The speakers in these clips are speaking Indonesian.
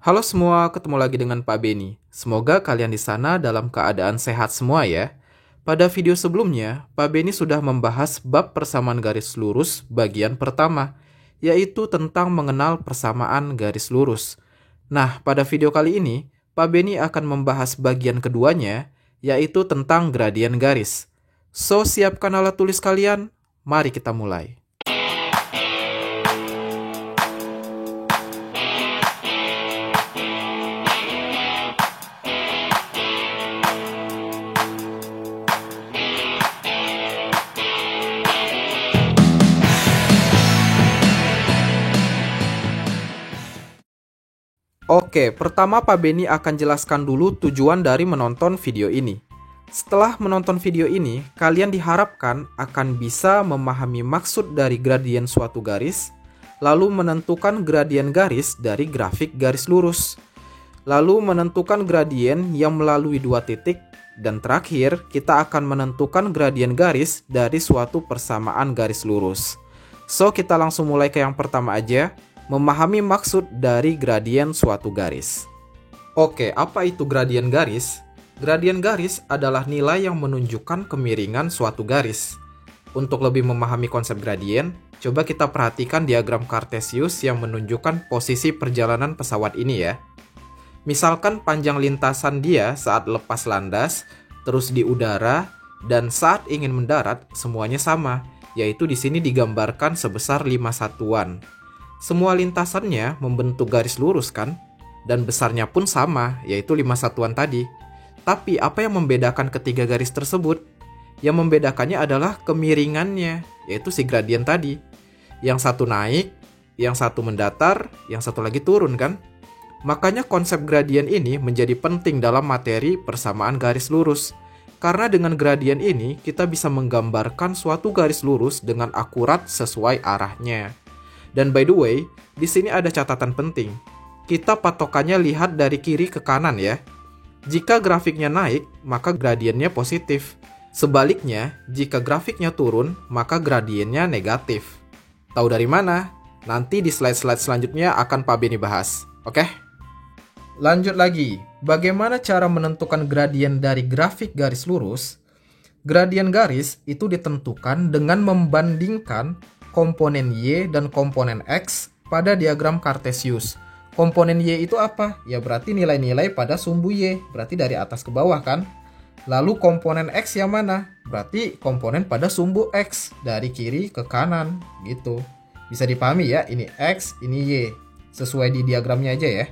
Halo semua, ketemu lagi dengan Pak Beni. Semoga kalian di sana dalam keadaan sehat semua ya. Pada video sebelumnya, Pak Beni sudah membahas bab persamaan garis lurus bagian pertama, yaitu tentang mengenal persamaan garis lurus. Nah, pada video kali ini, Pak Beni akan membahas bagian keduanya, yaitu tentang gradien garis. So, siapkan alat tulis kalian, mari kita mulai. Oke, pertama Pak Beni akan jelaskan dulu tujuan dari menonton video ini. Setelah menonton video ini, kalian diharapkan akan bisa memahami maksud dari gradien suatu garis, lalu menentukan gradien garis dari grafik garis lurus, lalu menentukan gradien yang melalui dua titik, dan terakhir kita akan menentukan gradien garis dari suatu persamaan garis lurus. So, kita langsung mulai ke yang pertama aja. Memahami maksud dari gradien suatu garis. Oke, apa itu gradien garis? Gradien garis adalah nilai yang menunjukkan kemiringan suatu garis. Untuk lebih memahami konsep gradien, coba kita perhatikan diagram Cartesius yang menunjukkan posisi perjalanan pesawat ini ya. Misalkan panjang lintasan dia saat lepas landas, terus di udara, dan saat ingin mendarat semuanya sama, yaitu di sini digambarkan sebesar 5 satuan. Semua lintasannya membentuk garis lurus kan? Dan besarnya pun sama, yaitu 5 satuan tadi. Tapi apa yang membedakan ketiga garis tersebut? Yang membedakannya adalah kemiringannya, yaitu si gradien tadi. Yang satu naik, yang satu mendatar, yang satu lagi turun kan? Makanya konsep gradien ini menjadi penting dalam materi persamaan garis lurus. Karena dengan gradien ini, kita bisa menggambarkan suatu garis lurus dengan akurat sesuai arahnya. Dan by the way, di sini ada catatan penting. Kita patokannya lihat dari kiri ke kanan ya. Jika grafiknya naik, maka gradiennya positif. Sebaliknya, jika grafiknya turun, maka gradiennya negatif. Tahu dari mana? Nanti di slide-slide selanjutnya akan Pak Beni bahas. Oke? Lanjut lagi. Bagaimana cara menentukan gradien dari grafik garis lurus? Gradien garis itu ditentukan dengan membandingkan komponen Y dan komponen X pada diagram Cartesius. Komponen Y itu apa? Ya berarti nilai-nilai pada sumbu Y, berarti dari atas ke bawah kan? Lalu komponen X yang mana? Berarti komponen pada sumbu X, dari kiri ke kanan, gitu. Bisa dipahami ya, ini X, ini Y. Sesuai di diagramnya aja ya.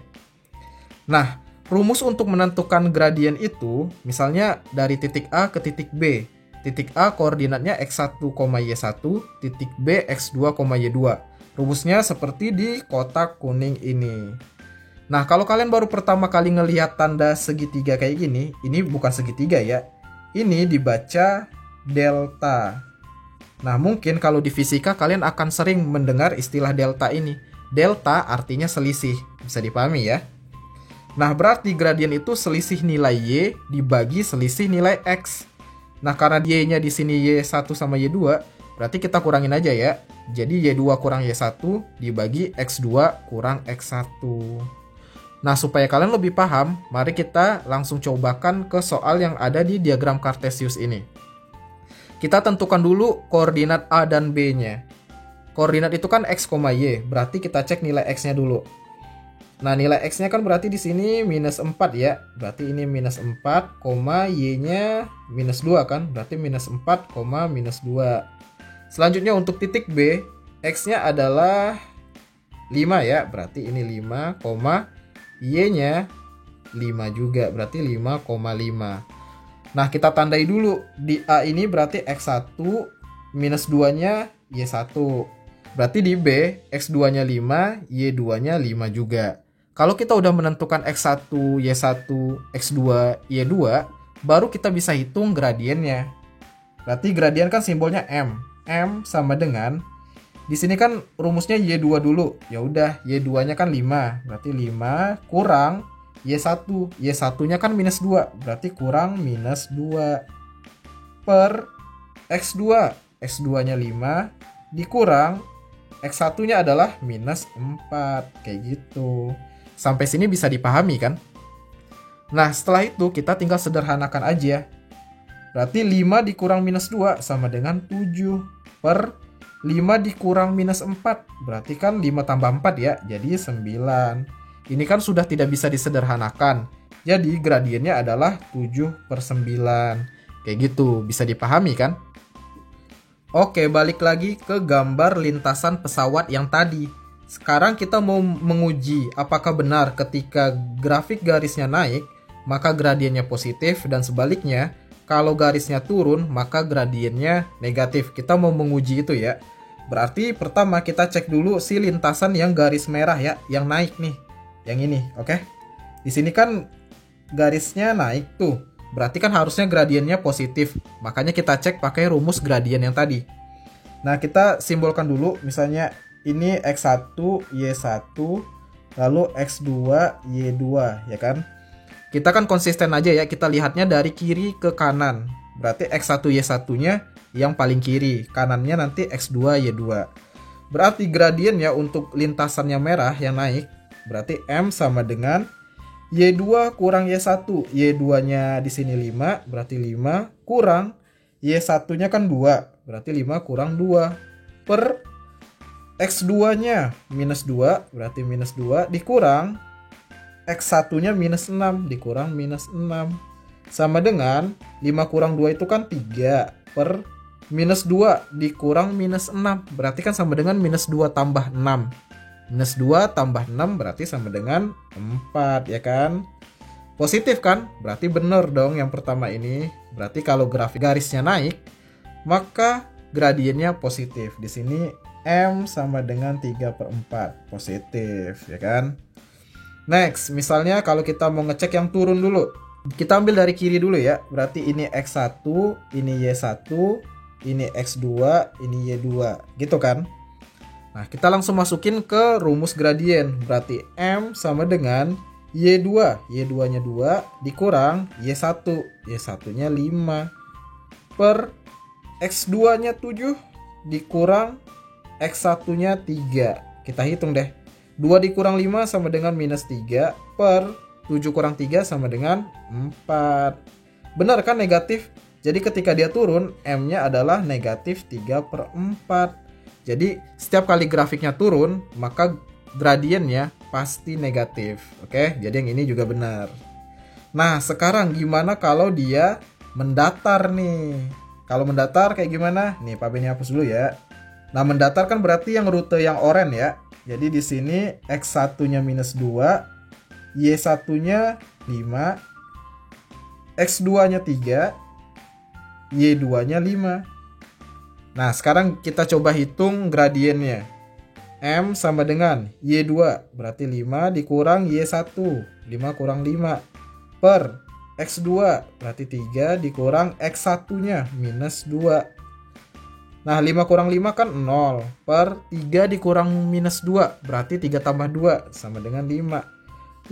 Nah, rumus untuk menentukan gradien itu, misalnya dari titik A ke titik B. Titik A koordinatnya x1, y1, titik B x2, y2. Rumusnya seperti di kotak kuning ini. Nah, kalau kalian baru pertama kali ngelihat tanda segitiga kayak gini, ini bukan segitiga ya. Ini dibaca delta. Nah, mungkin kalau di fisika kalian akan sering mendengar istilah delta ini. Delta artinya selisih, bisa dipahami ya. Nah, berarti gradien itu selisih nilai Y dibagi selisih nilai X. Nah, karena Y-nya di sini Y1 sama Y2, berarti kita kurangin aja ya. Jadi Y2 kurang Y1 dibagi X2 kurang X1. Nah, supaya kalian lebih paham, mari kita langsung cobakan ke soal yang ada di diagram Cartesius ini. Kita tentukan dulu koordinat A dan B-nya. Koordinat itu kan X, Y, berarti kita cek nilai X-nya dulu. Nah, nilai X-nya kan berarti di sini minus 4 ya. Berarti ini minus 4, Y-nya minus 2 kan. Berarti minus 4, minus 2. Selanjutnya untuk titik B, X-nya adalah 5 ya. Berarti ini 5, Y-nya 5 juga. Berarti 5,5. Nah, kita tandai dulu. Di A ini berarti X1, minus 2-nya Y1. Berarti di B, X2-nya 5, Y2-nya 5 juga. Kalau kita udah menentukan X1, Y1, X2, Y2, baru kita bisa hitung gradiennya. Berarti gradien kan simbolnya M. M sama dengan, di sini kan rumusnya Y2 dulu. Ya udah, Y2-nya kan 5. Berarti 5 kurang Y1. Y1-nya kan minus 2. Berarti kurang minus 2 per X2. X2-nya 5 dikurang X1-nya adalah minus 4. Kayak gitu. Sampai sini bisa dipahami kan? Nah, setelah itu kita tinggal sederhanakan aja. Berarti 5 dikurang minus 2 sama dengan 7 per 5 dikurang minus 4. Berarti kan 5 tambah 4 ya, jadi 9. Ini kan sudah tidak bisa disederhanakan. Jadi gradiennya adalah 7 per 9. Kayak gitu, bisa dipahami kan? Oke, balik lagi ke gambar lintasan pesawat yang tadi. Sekarang kita mau menguji apakah benar ketika grafik garisnya naik, maka gradiennya positif, dan sebaliknya, kalau garisnya turun, maka gradiennya negatif. Kita mau menguji itu ya. Berarti pertama kita cek dulu si lintasan yang garis merah ya, yang naik nih. Yang ini, oke? Di sini kan garisnya naik tuh. Berarti kan harusnya gradiennya positif. Makanya kita cek pakai rumus gradien yang tadi. Nah, kita simbolkan dulu. Misalnya ini X1, Y1, lalu X2, Y2, ya kan? Kita kan konsisten aja ya. Kita lihatnya dari kiri ke kanan. Berarti X1, Y1-nya yang paling kiri. Kanannya nanti X2, Y2. Berarti gradiennya untuk lintasannya merah yang naik. Berarti M sama dengan Y2 kurang Y1. Y2-nya di sini 5, berarti 5 kurang Y1-nya kan 2, berarti 5 kurang 2 per X2-nya minus 2, berarti minus 2 dikurang X1-nya minus 6, dikurang minus 6. Sama dengan 5 kurang 2 itu kan 3 per minus 2 dikurang minus 6, berarti kan sama dengan minus 2 tambah 6. Minus 2 tambah 6 berarti sama dengan 4, ya kan? Positif kan? Berarti benar dong yang pertama ini. Berarti kalau grafik garisnya naik, maka gradiennya positif. Di sini M sama dengan 3 per 4. Positif, ya kan? Next, misalnya kalau kita mau ngecek yang turun dulu. Kita ambil dari kiri dulu ya. Berarti ini X1, ini Y1, ini X2, ini Y2. Gitu kan? Nah, kita langsung masukin ke rumus gradien. Berarti M sama dengan Y2. Y2-nya 2 dikurang Y1. Y1-nya 5 per X2-nya 7 dikurang X1-nya 3. Kita hitung deh. 2 dikurang 5 sama dengan minus 3 per 7 kurang 3 sama dengan 4. Benar kan negatif? Jadi ketika dia turun, M-nya adalah negatif 3 per 4. Jadi setiap kali grafiknya turun, maka gradiennya pasti negatif. Oke, jadi yang ini juga benar. Nah, sekarang gimana kalau dia mendatar nih? Kalau mendatar kayak gimana? Nih, Pak Beni hapus dulu ya. Nah, mendatar kan berarti yang rute yang oranye ya. Jadi di sini X1-nya minus 2, Y1-nya 5, X2-nya 3, Y2-nya 5. Nah, sekarang kita coba hitung gradiennya. M sama dengan Y2, berarti 5 dikurang Y1, 5 kurang 5, per X2, berarti 3 dikurang X1-nya, minus 2. Nah, 5 kurang 5 kan 0, per 3 dikurang minus 2, berarti 3 tambah 2, sama dengan 5.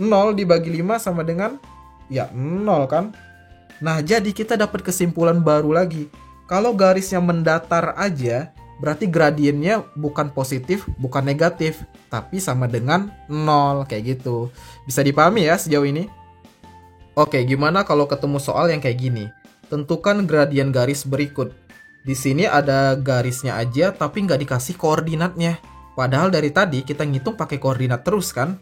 0 dibagi 5 sama dengan, ya 0 kan? Nah, jadi kita dapat kesimpulan baru lagi. Kalau garisnya mendatar aja, berarti gradiennya bukan positif, bukan negatif, tapi sama dengan 0, kayak gitu. Bisa dipahami ya sejauh ini? Oke, gimana kalau ketemu soal yang kayak gini? Tentukan gradien garis berikut. Di sini ada garisnya aja, tapi nggak dikasih koordinatnya. Padahal dari tadi kita ngitung pakai koordinat terus kan?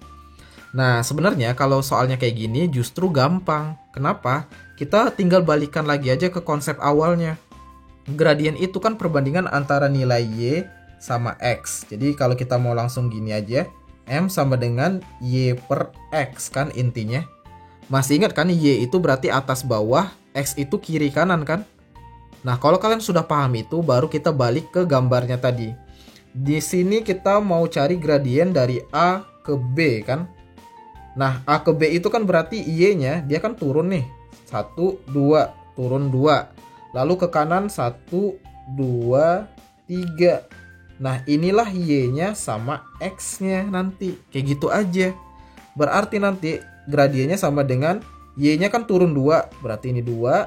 Nah, sebenarnya kalau soalnya kayak gini justru gampang. Kenapa? Kita tinggal balikan lagi aja ke konsep awalnya. Gradien itu kan perbandingan antara nilai Y sama X. Jadi kalau kita mau langsung gini aja, M sama dengan Y per X kan intinya. Masih ingat kan Y itu berarti atas bawah, X itu kiri kanan kan? Nah, kalau kalian sudah paham itu, baru kita balik ke gambarnya tadi. Di sini kita mau cari gradien dari A ke B kan? Nah, A ke B itu kan berarti Y-nya dia kan turun nih. 1, 2, turun 2. Lalu ke kanan 1, 2, 3. Nah, inilah Y-nya sama X-nya nanti. Kayak gitu aja. Berarti nanti gradiennya sama dengan Y-nya kan turun 2. Berarti ini 2.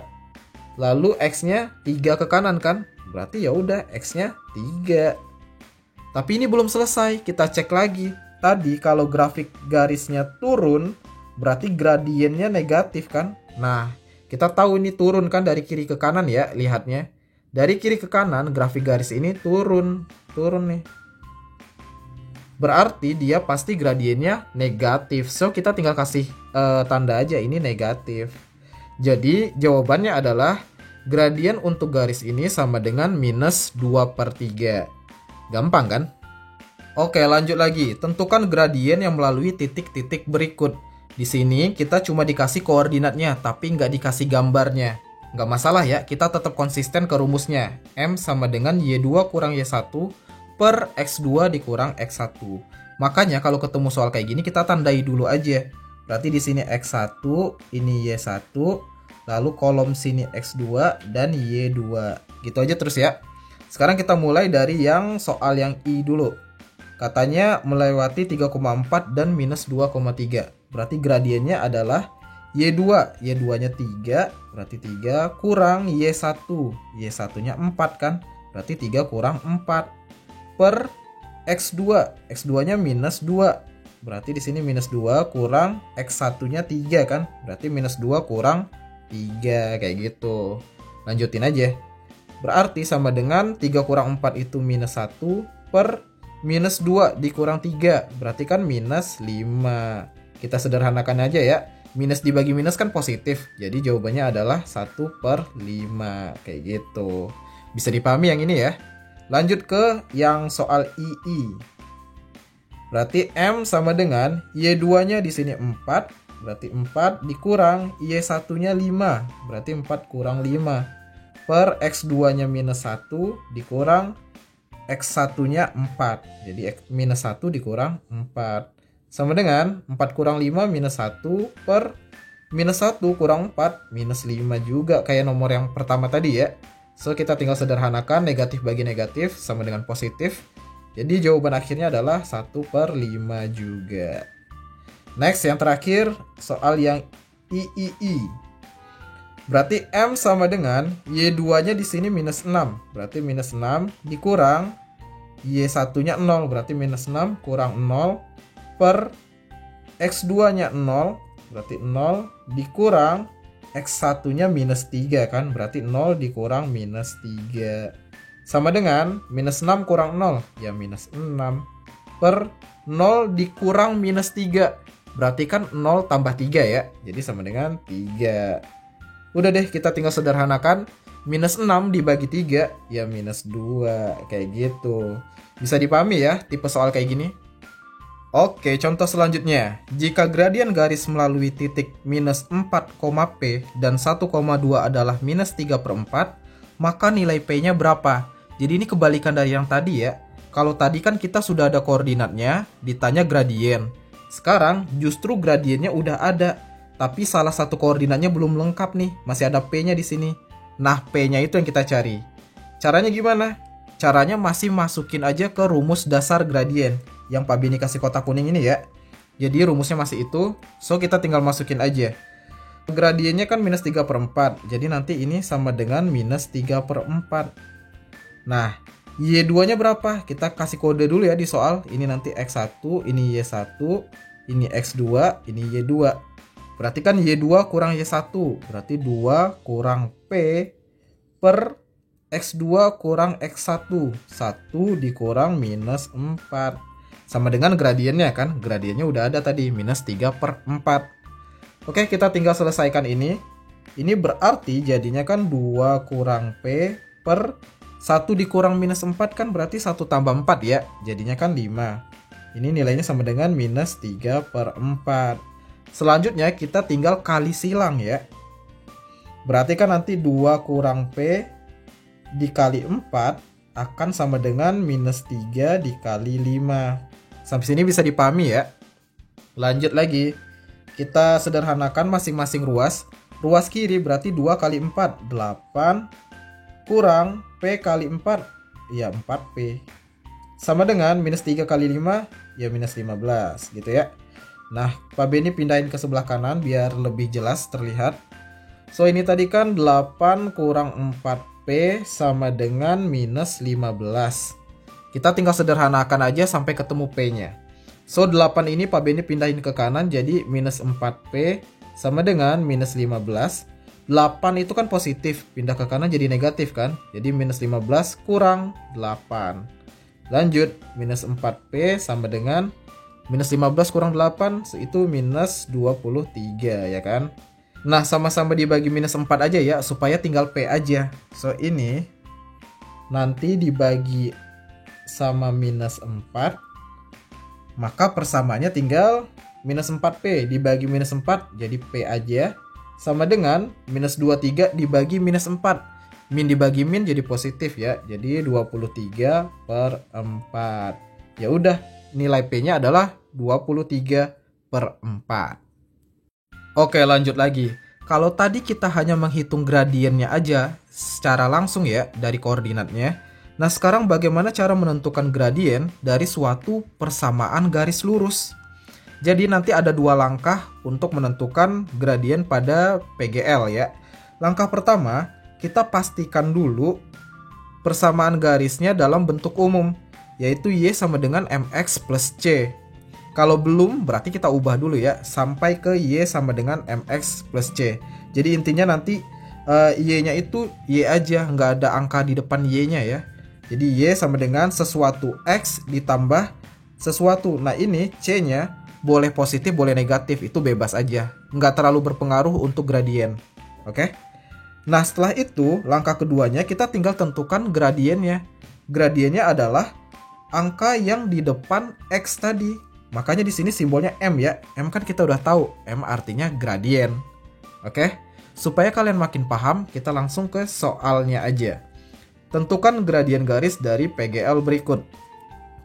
Lalu X-nya 3 ke kanan kan? Berarti ya udah X-nya 3. Tapi ini belum selesai. Kita cek lagi. tadi kalau grafik garisnya turun, berarti gradiennya negatif kan? Nah, kita tahu ini turun kan dari kiri ke kanan ya, lihatnya. Dari kiri ke kanan, grafik garis ini turun nih. Berarti dia pasti gradiennya negatif. So, kita tinggal kasih tanda aja ini negatif. Jadi, jawabannya adalah gradien untuk garis ini sama dengan minus 2/3. Gampang kan? Oke, lanjut lagi. Tentukan gradien yang melalui titik-titik berikut. Di sini kita cuma dikasih koordinatnya, tapi nggak dikasih gambarnya. Nggak masalah ya, kita tetap konsisten ke rumusnya. M sama dengan Y2 kurang Y1 per X2 dikurang X1. Makanya kalau ketemu soal kayak gini, kita tandai dulu aja. Berarti di sini X1, ini Y1, lalu kolom sini X2 dan Y2. Gitu aja terus ya. Sekarang kita mulai dari yang soal yang I dulu. Katanya melewati 3,4 dan minus 2,3. Berarti gradiennya adalah Y2. Y2-nya 3, berarti 3 kurang Y1. Y1-nya 4 kan? Berarti 3 kurang 4 per X2. X2-nya minus 2. Berarti di sini minus 2 kurang X1-nya 3 kan? Berarti minus 2 kurang 3 kayak gitu. Lanjutin aja. Berarti sama dengan 3 kurang 4 itu minus 1 per minus 2 dikurang 3. Berarti kan minus 5. Kita sederhanakan aja ya. Minus dibagi minus kan positif. Jadi jawabannya adalah 1/5. Kayak gitu. Bisa dipahami yang ini ya. Lanjut ke yang soal II. Berarti M sama dengan Y2-nya di sini 4. Berarti 4 dikurang Y1-nya 5. Berarti 4 kurang 5. Per X2-nya minus 1 dikurang X1-nya 4. Jadi minus 1 dikurang 4. Sama dengan 4 kurang 5 minus 1 per minus 1 kurang 4 minus 5 juga kayak nomor yang pertama tadi ya. So kita tinggal sederhanakan negatif bagi negatif sama dengan positif. Jadi jawaban akhirnya adalah 1/5 juga. Next yang terakhir soal yang III. Berarti M sama dengan Y2-nya di sini minus 6. Berarti minus 6 dikurang Y1-nya 0. Berarti minus 6 kurang 0 per X2-nya 0. Berarti 0 dikurang X1-nya minus 3 kan. Berarti 0 dikurang minus 3. Sama dengan minus 6 kurang 0. Ya minus 6 per 0 dikurang minus 3. Berarti kan 0 tambah 3 ya. Jadi sama dengan 3. Udah deh kita tinggal sederhanakan. Minus 6 dibagi 3 ya minus 2. Kayak gitu. Bisa dipahami ya tipe soal kayak gini. Oke, contoh selanjutnya. Jika gradien garis melalui titik minus 4, P dan 1,2 adalah minus 3/4, maka nilai P-nya berapa? Jadi ini kebalikan dari yang tadi ya. Kalau tadi kan kita sudah ada koordinatnya, ditanya gradien. Sekarang justru gradiennya udah ada. Tapi salah satu koordinatnya belum lengkap nih, masih ada P-nya di sini. Nah, P-nya itu yang kita cari. Caranya gimana? Caranya masih masukin aja ke rumus dasar gradien. Yang Pak Beni kasih kotak kuning ini ya. Jadi rumusnya masih itu, so kita tinggal masukin aja. Gradiennya kan minus 3/4, jadi nanti ini sama dengan minus 3/4. Nah, Y2-nya berapa? Kita kasih kode dulu ya di soal. Ini nanti X1, ini Y1, ini X2, ini Y2. Berarti kan Y2 kurang Y1. Berarti 2 kurang P per X2 kurang X1. 1 dikurang minus 4. Sama dengan gradiennya kan. Gradiennya udah ada tadi. Minus 3/4. Oke, kita tinggal selesaikan ini. Ini berarti jadinya kan 2 kurang P per 1 dikurang minus 4 kan berarti 1 tambah 4 ya. Jadinya kan 5. Ini nilainya sama dengan minus 3/4. Selanjutnya kita tinggal kali silang ya. Berarti kan nanti 2 kurang P dikali 4 akan sama dengan minus 3 dikali 5. Sampai sini bisa dipahami ya. Lanjut lagi. Kita sederhanakan masing-masing ruas. Ruas kiri berarti 2 kali 4. 8 kurang P kali 4. Ya 4P. Sama dengan minus 3 kali 5. Ya minus 15 gitu ya. Nah, Pak Beni pindahin ke sebelah kanan biar lebih jelas terlihat. So, ini tadi kan 8 kurang 4P sama dengan minus 15. Kita tinggal sederhanakan aja sampai ketemu P-nya. So 8 ini Pak Beni pindahin ke kanan jadi minus 4P sama dengan minus 15. 8 itu kan positif, pindah ke kanan jadi negatif kan. Jadi minus 15 kurang 8. Lanjut, minus 4P sama dengan minus 15 kurang 8 itu minus 23 ya kan. Nah sama-sama dibagi minus 4 aja ya, supaya tinggal P aja. So ini nanti dibagi sama minus 4, maka persamaannya tinggal minus 4P dibagi minus 4 jadi P aja. Sama dengan minus 23 dibagi minus 4. Min dibagi min jadi positif ya. Jadi 23 per 4. Ya udah, nilai P-nya adalah 23 per 4. Oke, lanjut lagi. Kalau tadi kita hanya menghitung gradiennya aja secara langsung ya dari koordinatnya. Nah, sekarang bagaimana cara menentukan gradien dari suatu persamaan garis lurus? Jadi nanti ada dua langkah untuk menentukan gradien pada PGL ya. Langkah pertama, kita pastikan dulu persamaan garisnya dalam bentuk umum, yaitu Y sama dengan MX plus C. Kalau belum, berarti kita ubah dulu ya, sampai ke Y sama dengan MX plus C. Jadi intinya nanti Y-nya itu Y aja, nggak ada angka di depan Y-nya ya. Jadi Y sama dengan sesuatu X ditambah sesuatu. Nah ini C-nya boleh positif, boleh negatif, itu bebas aja. Nggak terlalu berpengaruh untuk gradien. Oke? Nah setelah itu, langkah keduanya kita tinggal tentukan gradiennya. Gradiennya adalah angka yang di depan X tadi. Makanya di sini simbolnya M ya. M kan kita udah tahu, M artinya gradien. Oke? Supaya kalian makin paham, kita langsung ke soalnya aja. Tentukan gradien garis dari PGL berikut.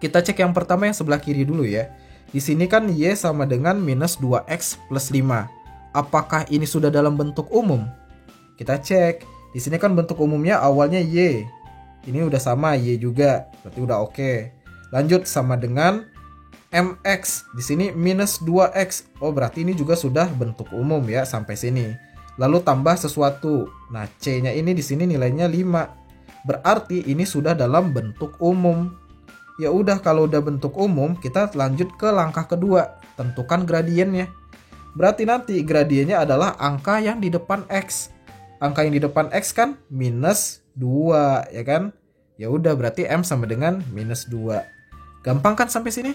Kita cek yang pertama yang sebelah kiri dulu ya. Di sini kan Y sama dengan minus 2X plus 5. Apakah ini sudah dalam bentuk umum? Kita cek. Di sini kan bentuk umumnya awalnya Y. Ini udah sama Y juga, berarti udah oke. Lanjut sama dengan MX. Di sini minus 2X. Oh, berarti ini juga sudah bentuk umum ya sampai sini. Lalu tambah sesuatu. Nah, C-nya ini di sini nilainya 5. Berarti ini sudah dalam bentuk umum. Ya udah, kalau udah bentuk umum, kita lanjut ke langkah kedua, tentukan gradiennya. Berarti nanti gradiennya adalah angka yang di depan X. Angka yang di depan X kan minus 2, ya kan? Ya udah, berarti M sama dengan minus 2. Gampang kan sampai sini?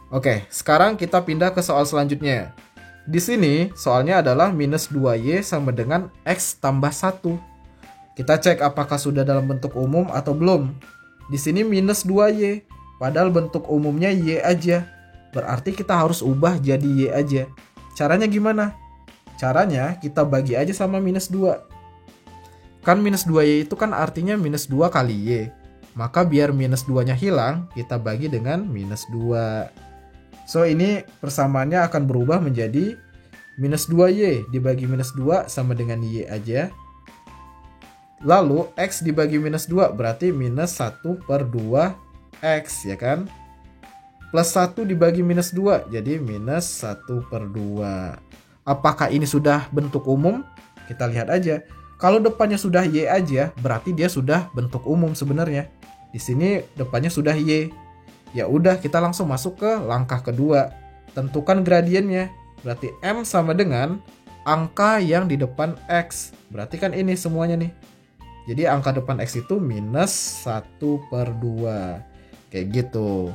Oke, sekarang kita pindah ke soal selanjutnya. Di sini soalnya adalah minus 2Y sama dengan X tambah 1. Kita cek apakah sudah dalam bentuk umum atau belum. Di sini minus 2Y, padahal bentuk umumnya Y aja. Berarti kita harus ubah jadi Y aja. Caranya gimana? Caranya kita bagi aja sama minus 2. Kan minus 2Y itu kan artinya minus 2 kali Y. Maka biar minus 2-nya hilang, kita bagi dengan minus 2. So ini persamaannya akan berubah menjadi minus 2Y dibagi minus 2 sama dengan Y aja. Lalu X dibagi minus 2 berarti minus 1 per 2 X ya kan. Plus 1 dibagi minus 2 jadi minus 1 per 2. Apakah ini sudah bentuk umum? Kita lihat aja. Kalau depannya sudah Y aja berarti dia sudah bentuk umum sebenarnya. Di sini depannya sudah Y. Ya udah, kita langsung masuk ke langkah kedua. Tentukan gradiennya. Berarti M sama dengan angka yang di depan X. Berarti kan ini semuanya nih. Jadi angka depan X itu minus 1 per 2. Kayak gitu.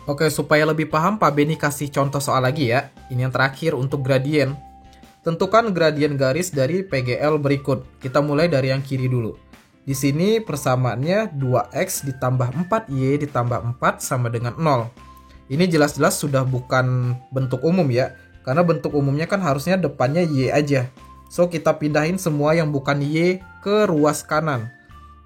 Oke, supaya lebih paham Pak Beni kasih contoh soal lagi ya. Ini yang terakhir untuk gradien. Tentukan gradien garis dari PGL berikut. Kita mulai dari yang kiri dulu. Di sini persamaannya 2X ditambah 4Y ditambah 4 sama dengan 0. Ini jelas-jelas sudah bukan bentuk umum ya. Karena bentuk umumnya kan harusnya depannya Y aja. So kita pindahin semua yang bukan Y ke ruas kanan.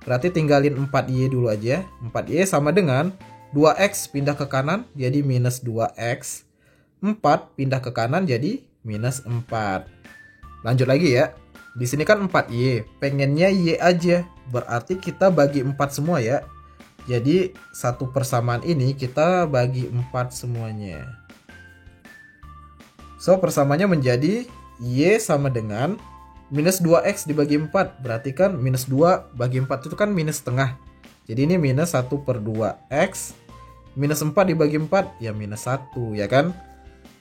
Berarti tinggalin 4Y dulu aja. 4Y sama dengan 2X pindah ke kanan jadi minus 2X. 4 pindah ke kanan jadi minus 4. Lanjut lagi ya. Di sini kan 4Y. Pengennya Y aja. Berarti kita bagi 4 semua ya. Jadi satu persamaan ini kita bagi 4 semuanya. So persamaannya menjadi Y sama dengan minus 2X dibagi 4. Berarti kan minus 2 bagi 4 itu kan minus setengah. Jadi ini minus 1 per 2X. Minus 4 dibagi 4, ya minus 1, ya kan?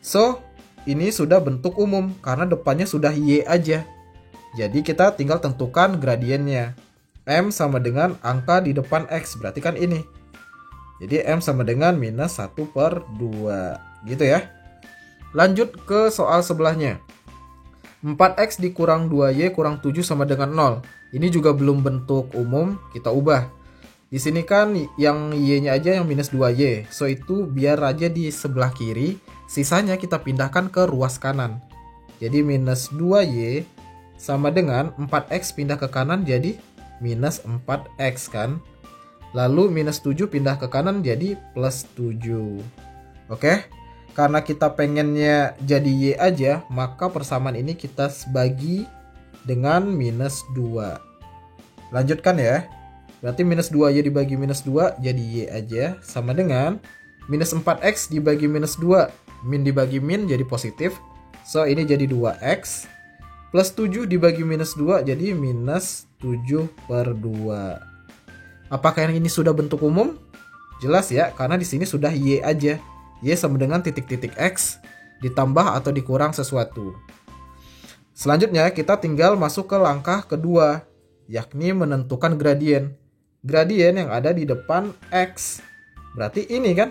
So, ini sudah bentuk umum, karena depannya sudah Y aja. Jadi kita tinggal tentukan gradiennya. M sama dengan angka di depan X, berarti kan ini. Jadi M sama dengan minus 1/2, gitu ya. Lanjut ke soal sebelahnya. 4X dikurang 2Y kurang 7 sama dengan 0. Ini juga belum bentuk umum, kita ubah. Di sini kan yang Y-nya aja yang minus 2Y. So itu biar aja di sebelah kiri, sisanya kita pindahkan ke ruas kanan. Jadi minus 2Y sama dengan 4X pindah ke kanan jadi minus 4X kan. Lalu minus 7 pindah ke kanan jadi plus 7. Oke? Karena kita pengennya jadi Y aja, maka persamaan ini kita bagi dengan minus 2. Lanjutkan ya. Berarti minus 2Y dibagi minus 2 jadi Y aja. Sama dengan minus 4X dibagi minus 2. Min dibagi min jadi positif. So ini jadi 2X. Plus 7 dibagi minus 2 jadi minus 7/2. Apakah yang ini sudah bentuk umum? Jelas ya, karena di sini sudah Y aja. Y sama dengan titik-titik X ditambah atau dikurang sesuatu. Selanjutnya kita tinggal masuk ke langkah kedua, yakni menentukan gradien. Gradien yang ada di depan X. Berarti ini kan?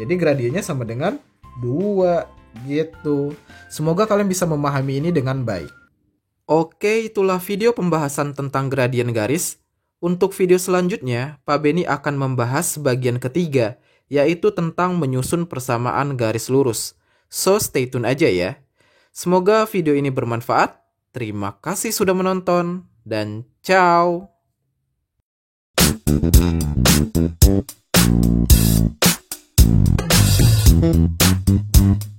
Jadi gradiennya sama dengan 2 gitu. Semoga kalian bisa memahami ini dengan baik. Oke, itulah video pembahasan tentang gradien garis. Untuk video selanjutnya, Pak Beni akan membahas bagian ketiga, yaitu tentang menyusun persamaan garis lurus. So, stay tune aja ya. Semoga video ini bermanfaat. Terima kasih sudah menonton, dan ciao! Thank you.